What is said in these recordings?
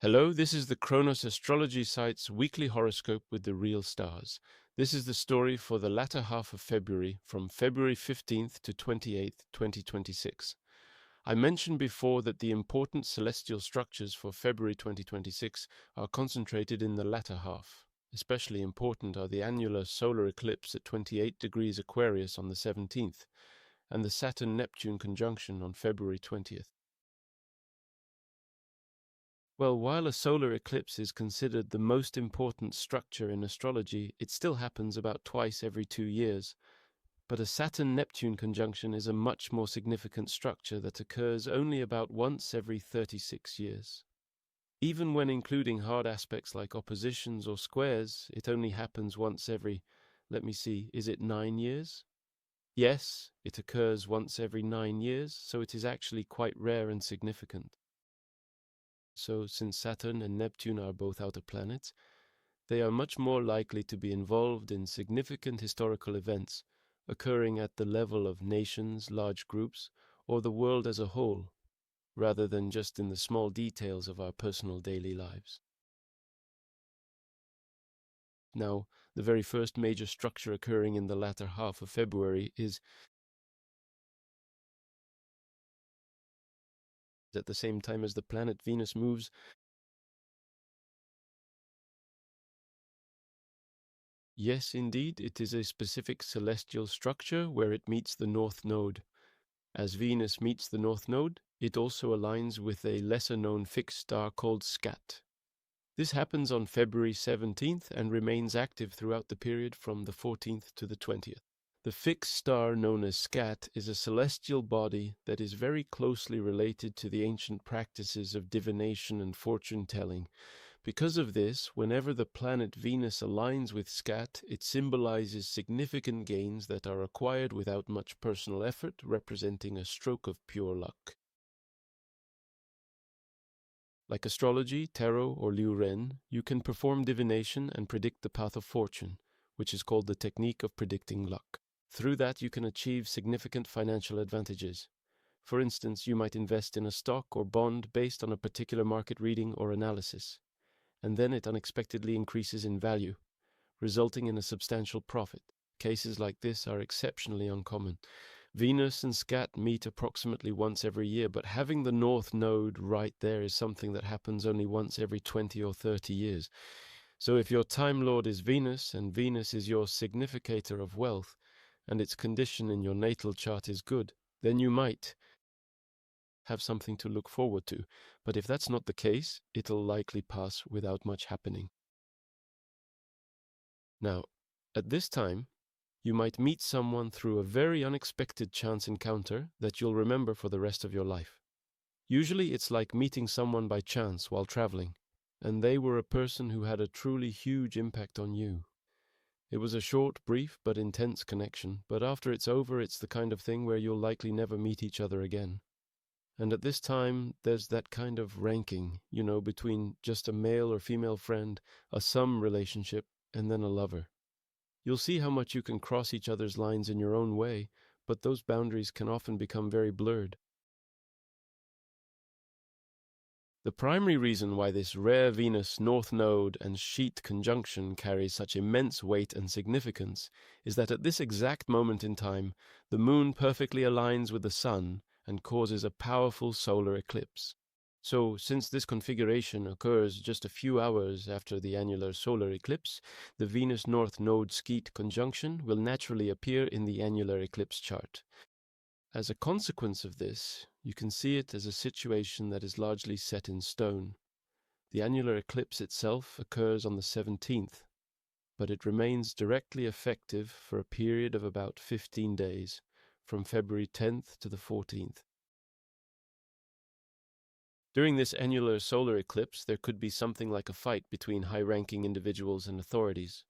Hello, this is the Chronos Astrology site's weekly horoscope with the real stars. This is the story for the latter half of February, from February 15th to 28th, 2026. I mentioned before that the important celestial structures for February 2026 are concentrated in the latter half. Especially important are the annular solar eclipse at 28 degrees Aquarius on the 17th, and the Saturn-Neptune conjunction on February 20th. Well, while a solar eclipse is considered the most important structure in astrology, it still happens about twice every 2 years. But a Saturn-Neptune conjunction is a much more significant structure that occurs only about once every 36 years. Even when including hard aspects like oppositions or squares, it only happens once every, is it 9 years? Yes, it occurs once every 9 years, so it is actually quite rare and significant. So, since Saturn and Neptune are both outer planets, they are much more likely to be involved in significant historical events occurring at the level of nations, large groups, or the world as a whole, rather than just in the small details of our personal daily lives. Now, the very first major structure occurring in the latter half of February is at the same time as the planet Venus moves. Yes, indeed, it is a specific celestial structure where it meets the North Node. As Venus meets the North Node, it also aligns with a lesser-known fixed star called Skat. This happens on February 17th and remains active throughout the period from the 14th to the 20th. The fixed star known as Skat is a celestial body that is very closely related to the ancient practices of divination and fortune-telling. Because of this, whenever the planet Venus aligns with Skat, it symbolizes significant gains that are acquired without much personal effort, representing a stroke of pure luck. Like astrology, tarot, or Liu Ren, you can perform divination and predict the path of fortune, which is called the technique of predicting luck. Through that, you can achieve significant financial advantages. For instance, you might invest in a stock or bond based on a particular market reading or analysis, and then it unexpectedly increases in value, resulting in a substantial profit. Cases like this are exceptionally uncommon. Venus and Skat meet approximately once every year, but having the North Node right there is something that happens only once every 20 or 30 years. So if your Time Lord is Venus, and Venus is your significator of wealth, and its condition in your natal chart is good, then you might have something to look forward to. But if that's not the case, it'll likely pass without much happening. Now, at this time, you might meet someone through a very unexpected chance encounter that you'll remember for the rest of your life. Usually it's like meeting someone by chance while traveling, and they were a person who had a truly huge impact on you. It was a short, brief, but intense connection, but after it's over, it's the kind of thing where you'll likely never meet each other again. And at this time, there's that kind of ranking, between just a male or female friend, a some relationship, and then a lover. You'll see how much you can cross each other's lines in your own way, but those boundaries can often become very blurred. The primary reason why this rare Venus North Node and Sheet conjunction carries such immense weight and significance is that at this exact moment in time, the Moon perfectly aligns with the Sun and causes a powerful solar eclipse. So, since this configuration occurs just a few hours after the annular solar eclipse, the Venus North Node-Skat conjunction will naturally appear in the annular eclipse chart. As a consequence of this, you can see it as a situation that is largely set in stone. The annular eclipse itself occurs on the 17th, but it remains directly effective for a period of about 15 days, from February 10th to the 14th. During this annular solar eclipse, there could be something like a fight between high-ranking individuals and authorities.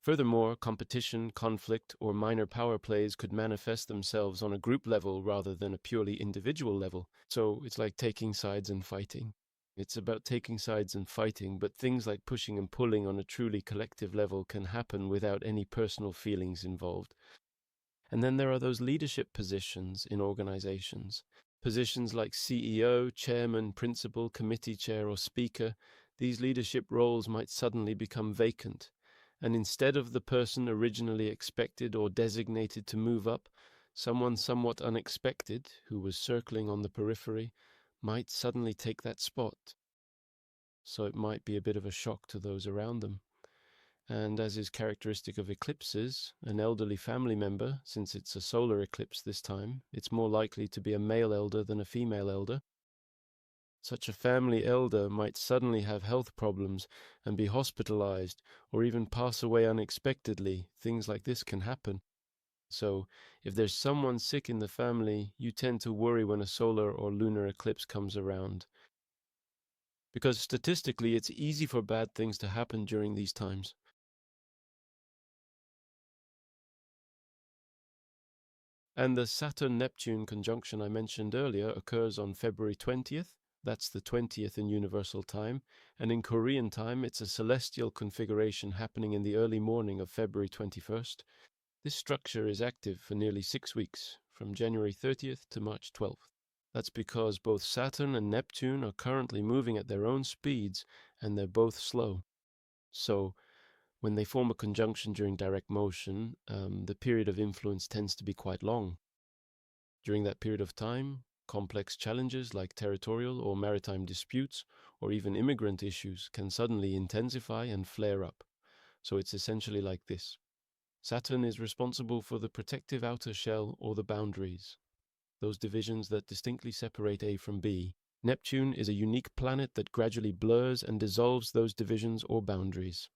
Furthermore, competition, conflict, or minor power plays could manifest themselves on a group level rather than a purely individual level. So it's like taking sides and fighting. It's about taking sides and fighting, but things like pushing and pulling on a truly collective level can happen without any personal feelings involved. And then there are those leadership positions in organizations. Positions like CEO, chairman, principal, committee chair, or speaker, these leadership roles might suddenly become vacant, and instead of the person originally expected or designated to move up, someone somewhat unexpected, who was circling on the periphery, might suddenly take that spot. So it might be a bit of a shock to those around them. And as is characteristic of eclipses, an elderly family member, since it's a solar eclipse this time, it's more likely to be a male elder than a female elder. Such a family elder might suddenly have health problems and be hospitalized, or even pass away unexpectedly. Things like this can happen. So, if there's someone sick in the family, you tend to worry when a solar or lunar eclipse comes around. Because statistically, it's easy for bad things to happen during these times. And the Saturn-Neptune conjunction I mentioned earlier occurs on February 20th. That's the 20th in Universal Time. And in Korean time, it's a celestial configuration happening in the early morning of February 21st. This structure is active for nearly 6 weeks, from January 30th to March 12th. That's because both Saturn and Neptune are currently moving at their own speeds, and they're both slow. So, when they form a conjunction during direct motion, the period of influence tends to be quite long. During that period of time, complex challenges like territorial or maritime disputes, or even immigrant issues, can suddenly intensify and flare up. So it's essentially like this. Saturn is responsible for the protective outer shell or the boundaries, those divisions that distinctly separate A from B. Neptune is a unique planet that gradually blurs and dissolves those divisions or boundaries.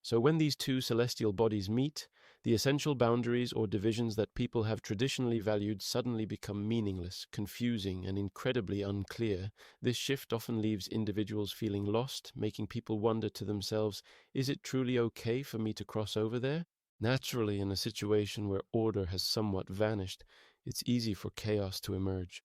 So when these two celestial bodies meet, the essential boundaries or divisions that people have traditionally valued suddenly become meaningless, confusing, and incredibly unclear. This shift often leaves individuals feeling lost, making people wonder to themselves, is it truly okay for me to cross over there? Naturally, in a situation where order has somewhat vanished, it's easy for chaos to emerge.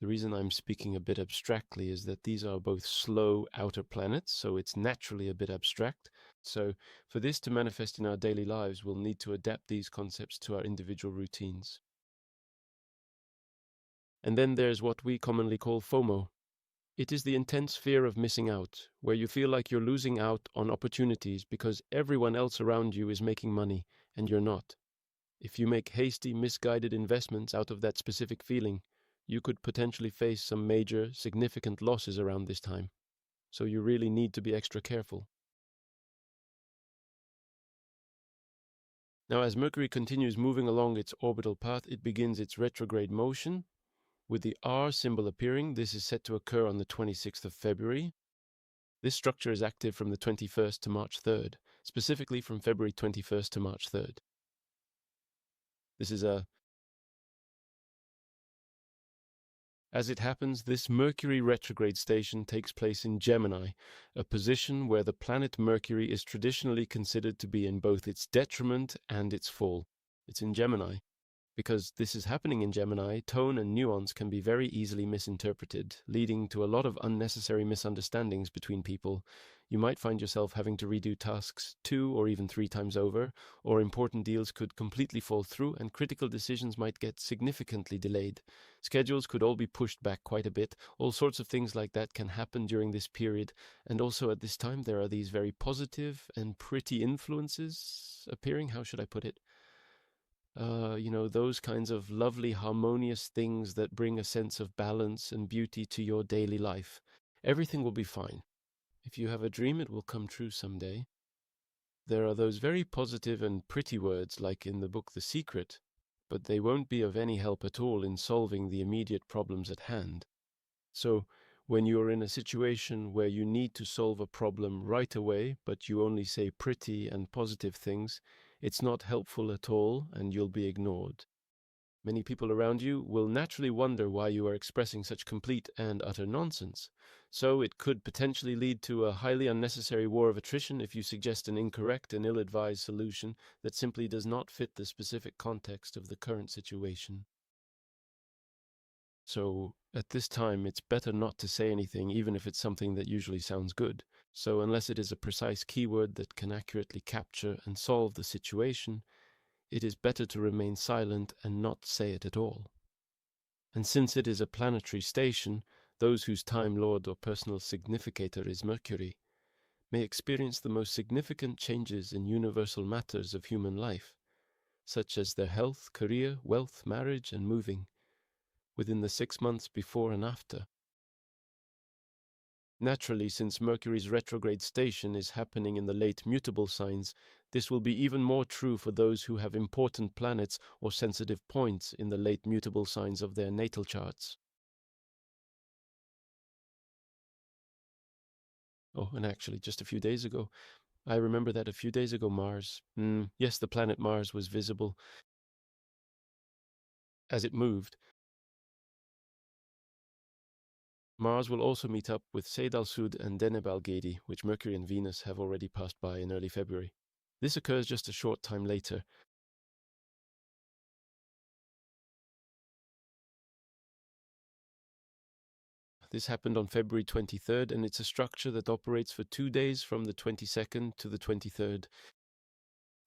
The reason I'm speaking a bit abstractly is that these are both slow outer planets, so it's naturally a bit abstract. So for this to manifest in our daily lives, we'll need to adapt these concepts to our individual routines. And then there's what we commonly call FOMO. It is the intense fear of missing out, where you feel like you're losing out on opportunities because everyone else around you is making money and you're not. If you make hasty, misguided investments out of that specific feeling, you could potentially face some major, significant losses around this time. So you really need to be extra careful. Now, as Mercury continues moving along its orbital path, it begins its retrograde motion. With the R symbol appearing, this is set to occur on the 26th of February. This structure is active from the 21st to March 3rd, specifically from February 21st to March 3rd. As it happens, this Mercury retrograde station takes place in Gemini, a position where the planet Mercury is traditionally considered to be in both its detriment and its fall. It's in Gemini. Because this is happening in Gemini, tone and nuance can be very easily misinterpreted, leading to a lot of unnecessary misunderstandings between people. You might find yourself having to redo tasks 2 or even 3 times over, or important deals could completely fall through and critical decisions might get significantly delayed. Schedules could all be pushed back quite a bit. All sorts of things like that can happen during this period. And also at this time, there are these very positive and pretty influences appearing. How should I put it? Those kinds of lovely, harmonious things that bring a sense of balance and beauty to your daily life. Everything will be fine. If you have a dream, it will come true someday. There are those very positive and pretty words like in the book The Secret, but they won't be of any help at all in solving the immediate problems at hand. So, when you're in a situation where you need to solve a problem right away, but you only say pretty and positive things, it's not helpful at all and you'll be ignored. Many people around you will naturally wonder why you are expressing such complete and utter nonsense. So it could potentially lead to a highly unnecessary war of attrition if you suggest an incorrect and ill-advised solution that simply does not fit the specific context of the current situation. So at this time, it's better not to say anything, even if it's something that usually sounds good. So unless it is a precise keyword that can accurately capture and solve the situation, it is better to remain silent and not say it at all. And since it is a planetary station, those whose Time Lord or personal significator is Mercury may experience the most significant changes in universal matters of human life, such as their health, career, wealth, marriage, and moving, within the 6 months before and after. Naturally, since Mercury's retrograde station is happening in the late mutable signs, this will be even more true for those who have important planets or sensitive points in the late mutable signs of their natal charts. Oh, and actually, just a few days ago, I remember that a few days ago, Mars, yes, the planet Mars was visible as it moved. Mars will also meet up with Sadalsuud-Deneb Algedi, which Mercury and Venus have already passed by in early February. This occurs just a short time later. This happened on February 23rd, and it's a structure that operates for 2 days from the 22nd to the 23rd.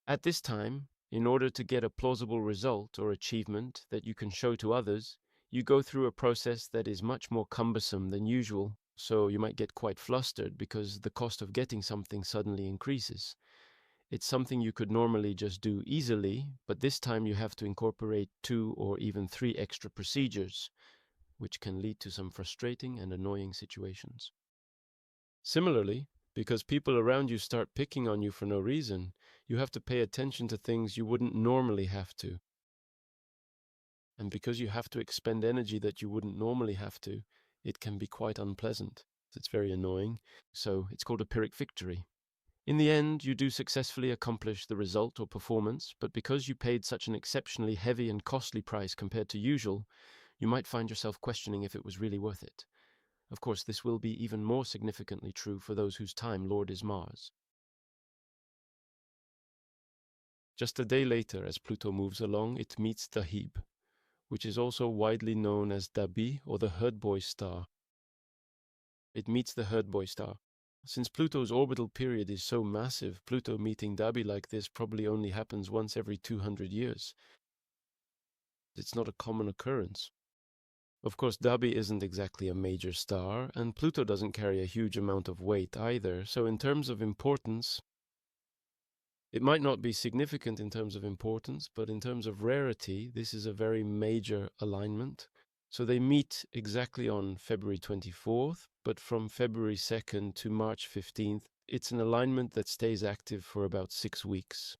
At this time, in order to get a plausible result or achievement that you can show to others, you go through a process that is much more cumbersome than usual, so you might get quite flustered because the cost of getting something suddenly increases. It's something you could normally just do easily, but this time you have to incorporate 2 or even 3 extra procedures, which can lead to some frustrating and annoying situations. Similarly, because people around you start picking on you for no reason, you have to pay attention to things you wouldn't normally have to. And because you have to expend energy that you wouldn't normally have to, it can be quite unpleasant. It's very annoying, so it's called a Pyrrhic victory. In the end, you do successfully accomplish the result or performance, but because you paid such an exceptionally heavy and costly price compared to usual, you might find yourself questioning if it was really worth it. Of course, this will be even more significantly true for those whose Time Lord is Mars. Just a day later, as Pluto moves along, it meets Dabih, which is also widely known as Dabih or the Herdboy star. It meets the Herdboy star. Since Pluto's orbital period is so massive, Pluto meeting Dabih like this probably only happens once every 200 years. It's not a common occurrence. Of course, Dabih isn't exactly a major star, and Pluto doesn't carry a huge amount of weight either, so in terms of importance, it might not be significant in terms of importance, but in terms of rarity, this is a very major alignment. So they meet exactly on February 24th, but from February 2nd to March 15th, it's an alignment that stays active for about 6 weeks.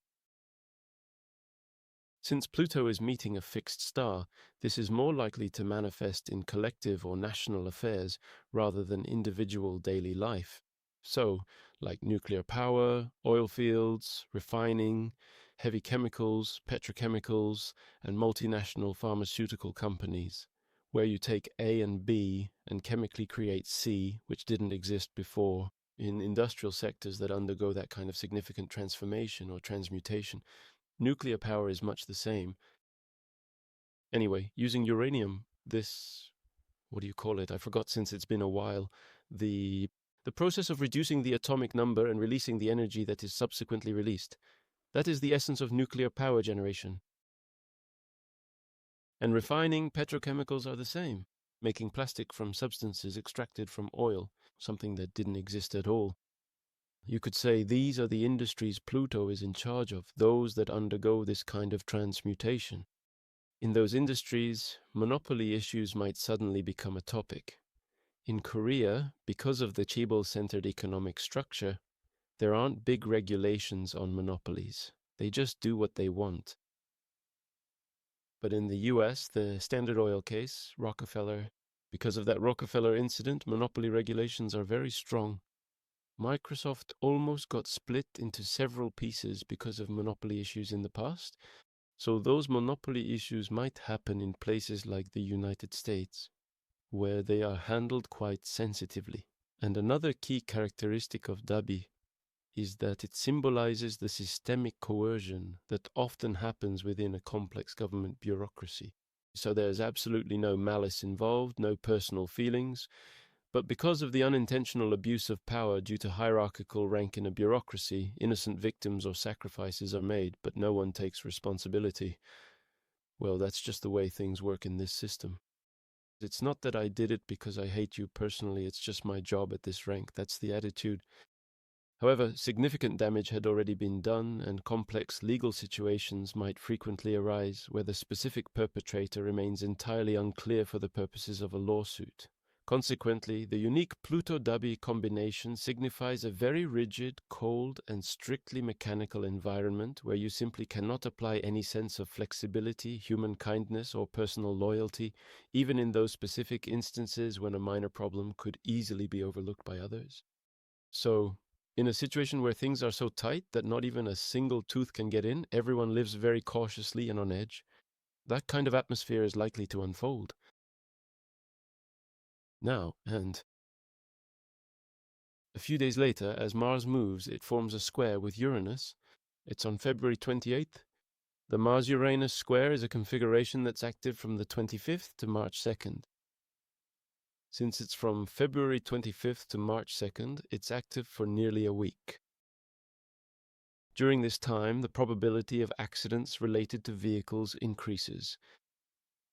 Since Pluto is meeting a fixed star, this is more likely to manifest in collective or national affairs rather than individual daily life. So, like nuclear power, oil fields, refining, heavy chemicals, petrochemicals, and multinational pharmaceutical companies, where you take A and B and chemically create C, which didn't exist before, in industrial sectors that undergo that kind of significant transformation or transmutation. Nuclear power is much the same. Anyway, using uranium, what do you call it? I forgot since it's been a while. The process of reducing the atomic number and releasing the energy that is subsequently released. That is the essence of nuclear power generation. And refining petrochemicals are the same, making plastic from substances extracted from oil, something that didn't exist at all. You could say these are the industries Pluto is in charge of, those that undergo this kind of transmutation. In those industries, monopoly issues might suddenly become a topic. In Korea, because of the chaebol-centered economic structure, there aren't big regulations on monopolies. They just do what they want. But in the US, the Standard Oil case, Rockefeller, because of that Rockefeller incident, monopoly regulations are very strong. Microsoft almost got split into several pieces because of monopoly issues in the past, so those monopoly issues might happen in places like the United States, where they are handled quite sensitively. And another key characteristic of Dabih is that it symbolizes the systemic coercion that often happens within a complex government bureaucracy. So there's absolutely no malice involved, no personal feelings, but because of the unintentional abuse of power due to hierarchical rank in a bureaucracy, innocent victims or sacrifices are made, but no one takes responsibility. Well, that's just the way things work in this system. It's not that I did it because I hate you personally, it's just my job at this rank. That's the attitude. However, significant damage had already been done, and complex legal situations might frequently arise where the specific perpetrator remains entirely unclear for the purposes of a lawsuit. Consequently, the unique Pluto-Dabih combination signifies a very rigid, cold, and strictly mechanical environment where you simply cannot apply any sense of flexibility, human kindness, or personal loyalty, even in those specific instances when a minor problem could easily be overlooked by others. So, in a situation where things are so tight that not even a single tooth can get in, everyone lives very cautiously and on edge, that kind of atmosphere is likely to unfold. Now, and a few days later, as Mars moves, it forms a square with Uranus. It's on February 28th. The Mars-Uranus square is a configuration that's active from the 25th to March 2nd. Since it's from February 25th to March 2nd, it's active for nearly a week. During this time, the probability of accidents related to vehicles increases.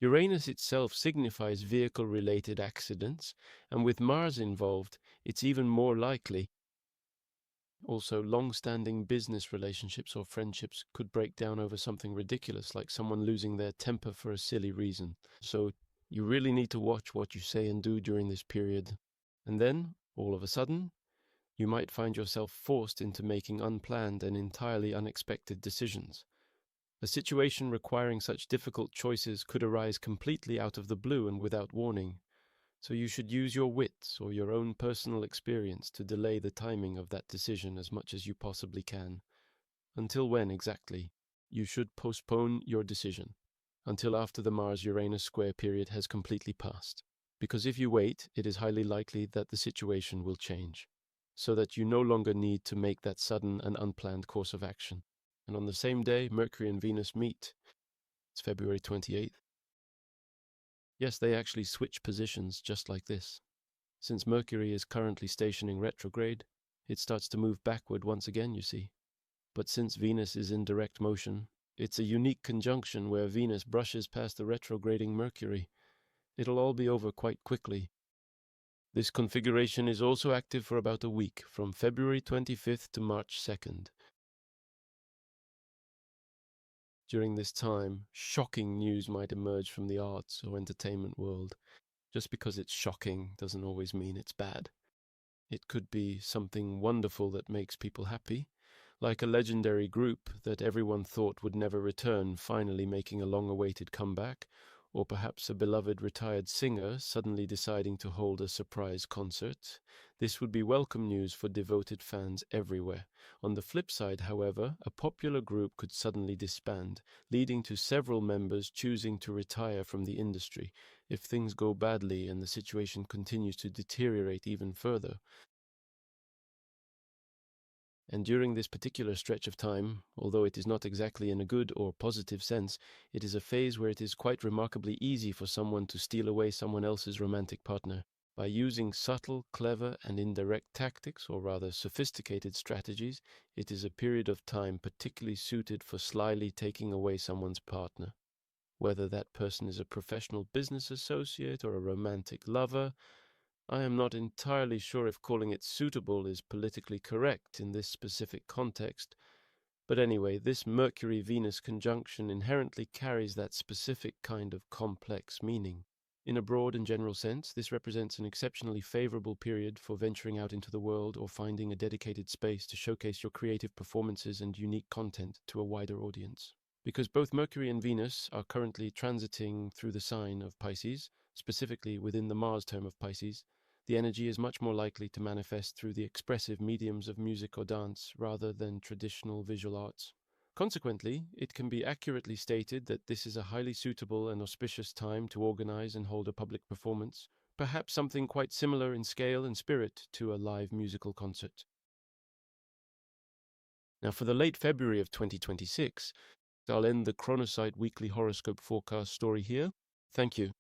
Uranus itself signifies vehicle-related accidents, and with Mars involved, it's even more likely. Also, long-standing business relationships or friendships could break down over something ridiculous, like someone losing their temper for a silly reason. So, you really need to watch what you say and do during this period. And then, all of a sudden, you might find yourself forced into making unplanned and entirely unexpected decisions. A situation requiring such difficult choices could arise completely out of the blue and without warning, so you should use your wits or your own personal experience to delay the timing of that decision as much as you possibly can. Until when exactly? You should postpone your decision until after the Mars-Uranus square period has completely passed, because if you wait, it is highly likely that the situation will change, so that you no longer need to make that sudden and unplanned course of action. And on the same day, Mercury and Venus meet. It's February 28th. Yes, they actually switch positions just like this. Since Mercury is currently stationing retrograde, it starts to move backward once again, you see. But since Venus is in direct motion, it's a unique conjunction where Venus brushes past the retrograding Mercury. It'll all be over quite quickly. This configuration is also active for about a week, from February 25th to March 2nd. During this time, shocking news might emerge from the arts or entertainment world. Just because it's shocking doesn't always mean it's bad. It could be something wonderful that makes people happy, like a legendary group that everyone thought would never return finally making a long-awaited comeback, or perhaps a beloved retired singer suddenly deciding to hold a surprise concert. This would be welcome news for devoted fans everywhere. On the flip side, however, a popular group could suddenly disband, leading to several members choosing to retire from the industry if things go badly and the situation continues to deteriorate even further. And during this particular stretch of time, although it is not exactly in a good or positive sense, it is a phase where it is quite remarkably easy for someone to steal away someone else's romantic partner. By using subtle, clever, and indirect tactics, or rather sophisticated strategies, it is a period of time particularly suited for slyly taking away someone's partner. Whether that person is a professional business associate or a romantic lover, I am not entirely sure if calling it suitable is politically correct in this specific context, but anyway, this Mercury-Venus conjunction inherently carries that specific kind of complex meaning. In a broad and general sense, this represents an exceptionally favorable period for venturing out into the world or finding a dedicated space to showcase your creative performances and unique content to a wider audience. Because both Mercury and Venus are currently transiting through the sign of Pisces, specifically within the Mars term of Pisces, the energy is much more likely to manifest through the expressive mediums of music or dance rather than traditional visual arts. Consequently, it can be accurately stated that this is a highly suitable and auspicious time to organize and hold a public performance, perhaps something quite similar in scale and spirit to a live musical concert. Now, for the late February of 2026, I'll end the Chronosight weekly horoscope forecast story here. Thank you.